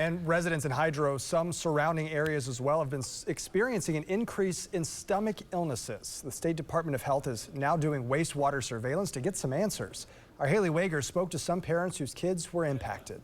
And residents in Hydro, some surrounding areas as well, have been experiencing an increase in stomach illnesses. The State Department of Health is now doing wastewater surveillance to get some answers. Our Haley Wager spoke to some parents whose kids were impacted.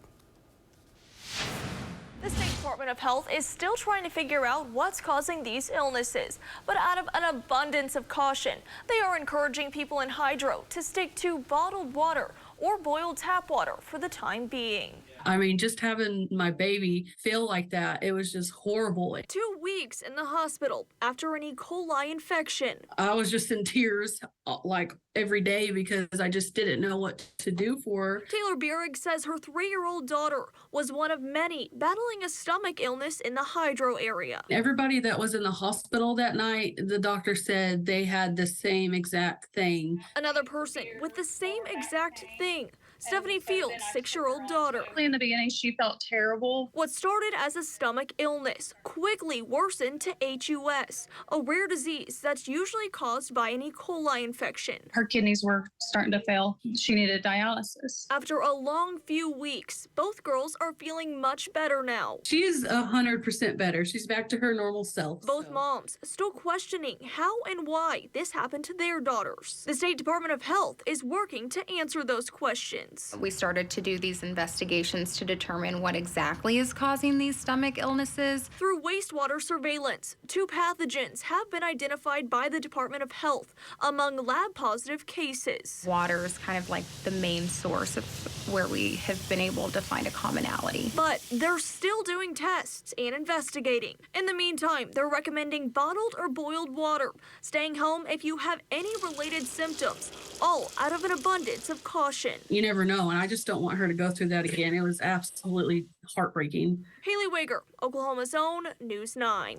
The State Department of Health is still trying to figure out what's causing these illnesses. But out of an abundance of caution, they are encouraging people in Hydro to stick to bottled water or boiled tap water for the time being. I mean, just having my baby feel like that, it was just horrible. 2 weeks in the hospital after an E. coli infection. I was just in tears like every day because I just didn't know what to do for her. Taylor Bierig says her 3-year-old daughter was one of many battling a stomach illness in the Hydro area. Everybody that was in the hospital that night, the doctor said they had the same exact thing. Another person with the same exact thing. Stephanie Fields' 6-year-old daughter. In the beginning, she felt terrible. What started as a stomach illness quickly worsened to HUS, a rare disease that's usually caused by an E. coli infection. Her kidneys were starting to fail. She needed dialysis. After a long few weeks, both girls are feeling much better now. She's 100% better. She's back to her normal self. Both moms still questioning how and why this happened to their daughters. The State Department of Health is working to answer those questions. We started to do these investigations to determine what exactly is causing these stomach illnesses. Through wastewater surveillance, 2 pathogens have been identified by the Department of Health among lab-positive cases. Water is kind of like the main source of where we have been able to find a commonality. But they're still doing tests and investigating. In the meantime, they're recommending bottled or boiled water, staying home if you have any related symptoms, all out of an abundance of caution. You never know, and I just don't want her to go through that again. It was absolutely heartbreaking. Haley Wager, Oklahoma's own News 9.